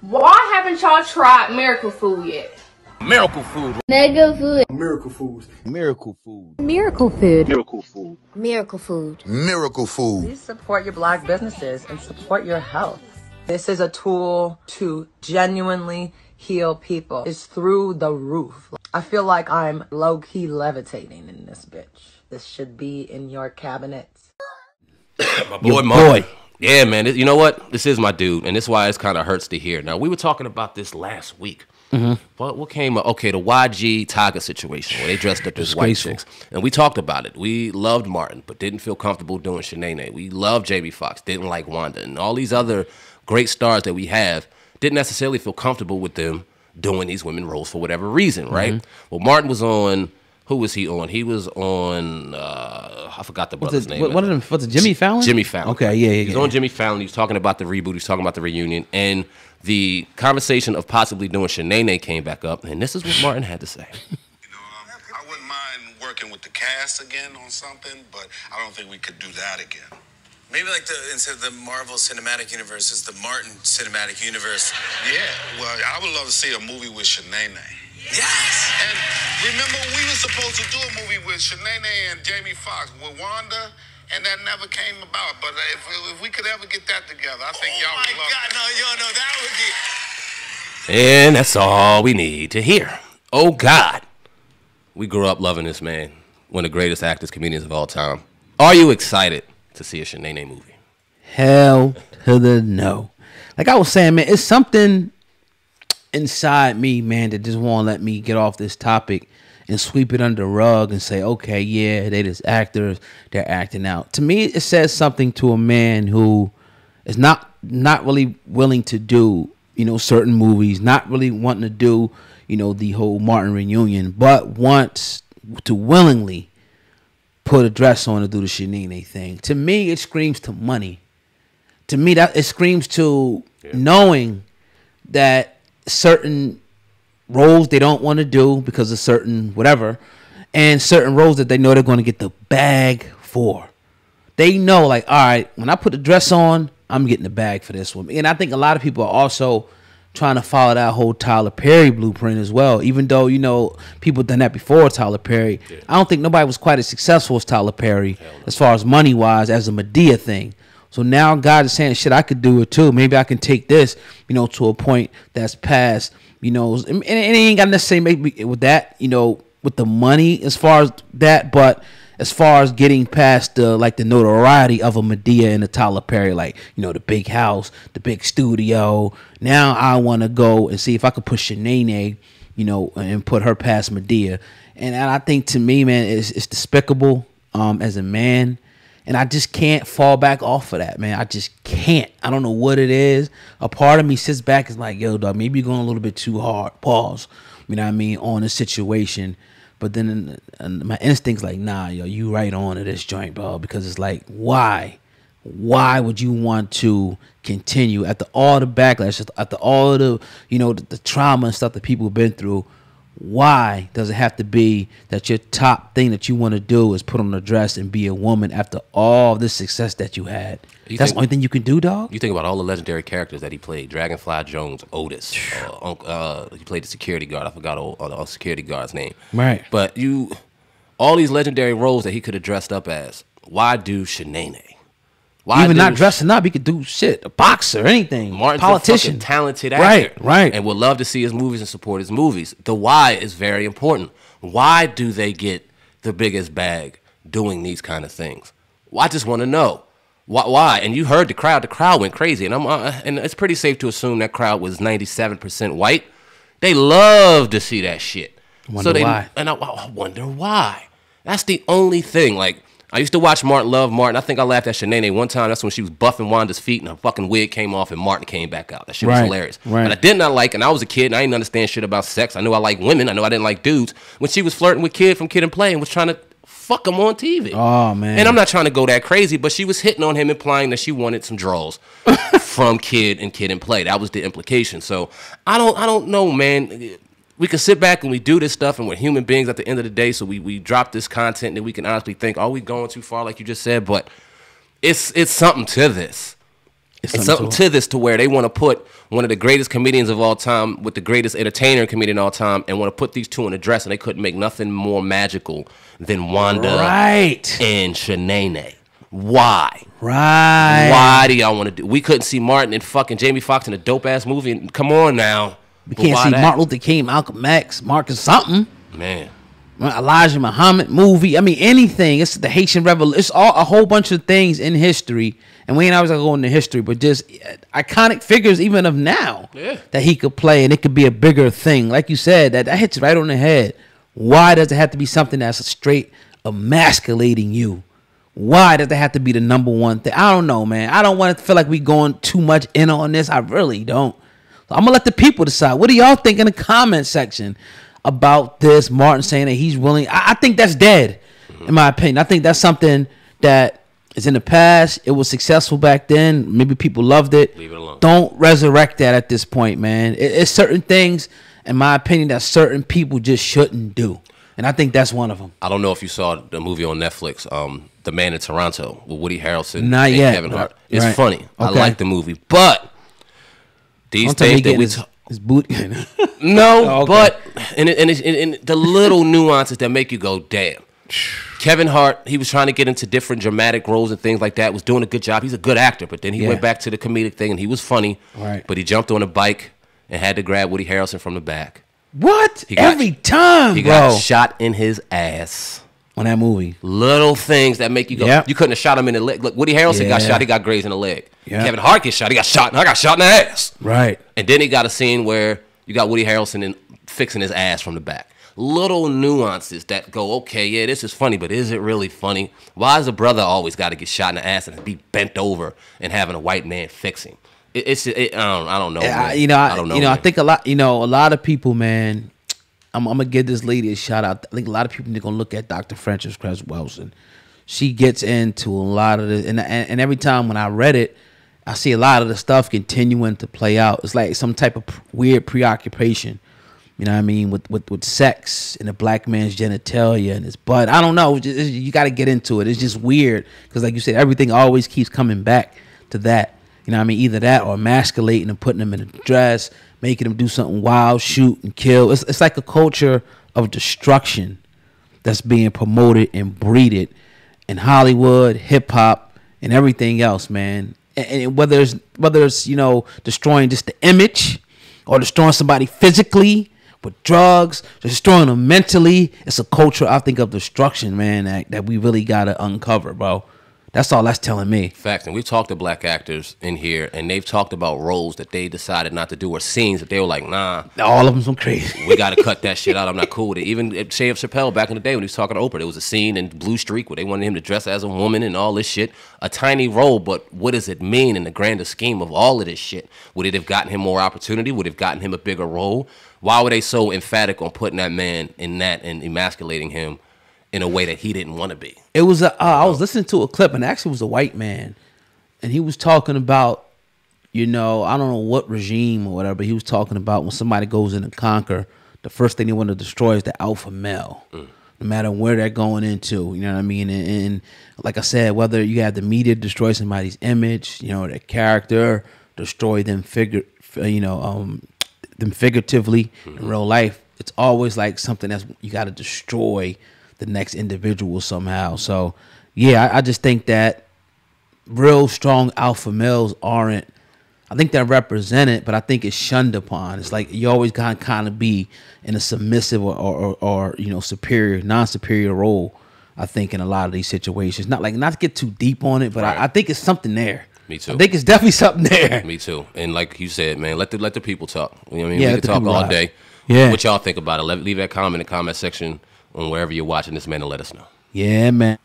Why haven't y'all tried miracle food yet? Miracle food. Mega food. Miracle foods. Miracle food. Miracle food. Miracle food. Miracle food. Miracle food. Please support your Black businesses and support your health. This is a tool to genuinely heal people. It's through the roof. I feel like I'm low-key levitating in this bitch. This should be in your cabinets. My boy, Martin. Yeah, man. You know what? This is my dude, and this is why it kind of hurts to hear. Now, we were talking about this last week. What came up? Okay, the YG Tiger situation where they dressed up as white chicks. And we talked about it. We loved Martin, but didn't feel comfortable doing Sha Nay Nay. We loved Jamie Foxx, didn't like Wanda. And all these other great stars that we have didn't necessarily feel comfortable with them doing these women roles for whatever reason, right? Well, Martin was on... Who was he on? He was on, I forgot the brother's name. What of them? Was it Jimmy Fallon? Jimmy Fallon. Okay, yeah. He was on Jimmy Fallon. He was talking about the reboot. He was talking about the reunion. And the conversation of possibly doing Sha Nay Nay came back up. And this is what Martin had to say. You know, I wouldn't mind working with the cast again on something, but I don't think we could do that again. Maybe like instead of the Marvel Cinematic Universe, it's the Martin Cinematic Universe. Yeah, well, I would love to see a movie with Sha Nay Nay. Yes! And remember, we were supposed to do a movie with Sha Nay Nay and Jamie Foxx with Wanda, and that never came about. But if we could ever get that together, I think y'all would love that. No, that would be... And that's all we need to hear. Oh, God. We grew up loving this man. One of the greatest actors, comedians of all time. Are you excited to see a Sha Nay Nay movie? Hell to the no. Like I was saying, man, it's something inside me, man, that just won't let me get off this topic and sweep it under the rug and say, okay, yeah, they just actors, they're acting out. To me, it says something to a man who is not really willing to do, certain movies, not really wanting to do, the whole Martin reunion, but wants to willingly put a dress on to do the Sha Nay Nay thing. To me, it screams to money. To me, that it screams to knowing that certain roles they don't want to do because of certain whatever, and certain roles that they know they're going to get the bag for. They know, like, all right, when I put the dress on, I'm getting the bag for this one. And I think a lot of people are also trying to follow that whole Tyler Perry blueprint as well, even though, people done that before Tyler Perry. I don't think nobody was quite as successful as Tyler Perry as far as money-wise as a Madea thing. So now God is saying, shit, I could do it too. Maybe I can take this, to a point that's past, and it ain't got necessarily maybe with that, with the money as far as that, but as far as getting past the notoriety of a Madea and a Tyler Perry, the big house, the big studio. Now I want to go and see if I could push Sha Nay Nay, and put her past Madea. And I think, to me, man, it's despicable as a man. And I just can't fall back off of that, man. I just can't. I don't know what it is. A part of me sits back and is like, yo, dog, maybe you're going a little bit too hard. Pause. You know what I mean? On the situation. But then my instinct's like, nah, yo, you right on to this joint, bro. Because it's like, why? Why would you want to continue after all the backlash, after all the, the trauma and stuff that people have been through? Why does it have to be that your top thing that you want to do is put on a dress and be a woman after all the success that you had? That's the only thing you can do, dog? You think about all the legendary characters that he played. Dragonfly Jones, Otis. He played the security guard. I forgot the security guard's name. Right. But all these legendary roles that he could have dressed up as, why do Sha Nay Nay? Even not dressing up, he could do shit. A boxer, anything. Martin's politician. a fucking talented actor. Right. And would love to see his movies and support his movies. The why is very important. Why do they get the biggest bag doing these kind of things? Well, I just want to know. Why? And you heard the crowd. The crowd went crazy. And it's pretty safe to assume that crowd was 97% white. They love to see that shit. Why? And I wonder why. That's the only thing. I used to watch Love Martin. I think I laughed at Sha Nay Nay one time. That's when she was buffing Wanda's feet and her fucking wig came off and Martin came back out. That shit was hilarious. Right. But I did not like, and I was a kid and I didn't understand shit about sex. I knew I liked women. I knew I didn't like dudes. When she was flirting with Kid from Kid and Play and was trying to fuck him on TV. Oh, man. And I'm not trying to go that crazy, but she was hitting on him, implying that she wanted some draws from Kid and Play. That was the implication. So I don't know, man. We can sit back and we do this stuff and we're human beings at the end of the day, so we drop this content and we can honestly think, are we going too far like you just said? But it's something to this. It's something to this to where they want to put one of the greatest comedians of all time with the greatest entertainer and comedian of all time and want to put these two in a dress, and they couldn't make nothing more magical than Wanda and Sha Nay Nay. Why? Right. Why do y'all want to do? We couldn't see Martin and fucking Jamie Foxx in a dope ass movie. And come on now. We can't see Martin Luther King, Malcolm X, Marcus something. Man. Elijah Muhammad movie. I mean, anything. It's the Haitian Revolution. It's all a whole bunch of things in history. And we ain't always gonna go into history, but just iconic figures even of now that he could play, and it could be a bigger thing. Like you said, that hits right on the head. Why does it have to be something that's straight emasculating you? Why does it have to be the number one thing? I don't know, man. I don't want to feel like we going too much in on this. I really don't. So I'm going to let the people decide. What do y'all think in the comment section about this? Martin saying that he's willing. I think that's dead, in my opinion. I think that's something that is in the past. It was successful back then. Maybe people loved it. Leave it alone. Don't resurrect that at this point, man. It's certain things, in my opinion, that certain people just shouldn't do. And I think that's one of them. I don't know if you saw the movie on Netflix, The Man in Toronto, with Woody Harrelson Not and yet, Kevin Hart. It's right. funny. Okay. I like the movie. But these days that we his boot. No, okay. but and the little nuances that make you go, damn. Kevin Hart, he was trying to get into different dramatic roles and things like that, was doing a good job. He's a good actor, but then he went back to the comedic thing, and he was funny. Right. But he jumped on a bike and had to grab Woody Harrelson from the back. What? Every time, he bro. got shot in his ass. On that movie. Little things that make you go, you couldn't have shot him in the leg. Look, Woody Harrelson got shot, he got grazed in the leg. Kevin Hart gets shot, he got shot, and I got shot in the ass. Right. And then he got a scene where you got Woody Harrelson fixing his ass from the back. Little nuances that go, okay, yeah, this is funny, but is it really funny? Why does a brother always got to get shot in the ass and be bent over and having a white man fix him? I don't know. Man. I don't know. I think a lot of people, man. I'm gonna give this lady a shout out. I think a lot of people are gonna look at Dr. Frances Cress Welsing. She gets into a lot of this, and every time when I read it, I see a lot of the stuff continuing to play out. It's like some type of weird preoccupation, you know what I mean, with sex and a black man's genitalia and his butt. I don't know. You got to get into it. It's just weird because, like you said, everything always keeps coming back to that. You know what I mean? Either that or emasculating and putting them in a dress, making them do something wild, shoot and kill. It's like a culture of destruction that's being promoted and breeded in Hollywood, hip hop, and everything else, man. And whether it's destroying just the image or destroying somebody physically with drugs, destroying them mentally, it's a culture, I think, of destruction, man, that we really gotta uncover, bro. That's all that's telling me. Facts. And we've talked to black actors in here, and they've talked about roles that they decided not to do or scenes that they were like, nah. All of them some crazy. We got to cut that shit out. I'm not cool with it. Even Dave Chappelle back in the day when he was talking to Oprah, there was a scene in Blue Streak where they wanted him to dress as a woman and all this shit. A tiny role, but what does it mean in the grander scheme of all of this shit? Would it have gotten him more opportunity? Would it have gotten him a bigger role? Why were they so emphatic on putting that man in that and emasculating him in a way that he didn't want to be? It was I was listening to a clip, and actually it was a white man, and he was talking about, I don't know what regime or whatever, but he was talking about when somebody goes in to conquer, the first thing they want to destroy is the alpha male, no matter where they're going into, you know what I mean? And like I said, whether you have the media destroy somebody's image, their character, destroy them them figuratively in real life, it's always like something that's you got to destroy the next individual somehow. So yeah, I just think that real strong alpha males aren't, I think they're represented, but I think it's shunned upon. It's like you always gotta kind of be in a submissive or superior, non-superior role, I think, in a lot of these situations. Not to get too deep on it, but right. I think it's something there. Me too. I think it's definitely something there. Me too. And like you said, man, let the people talk. You know what I mean? Yeah, we can talk all day. Yeah. What y'all think about it? Leave that comment in the comment section on wherever you're watching this, man, and let us know. Yeah, man.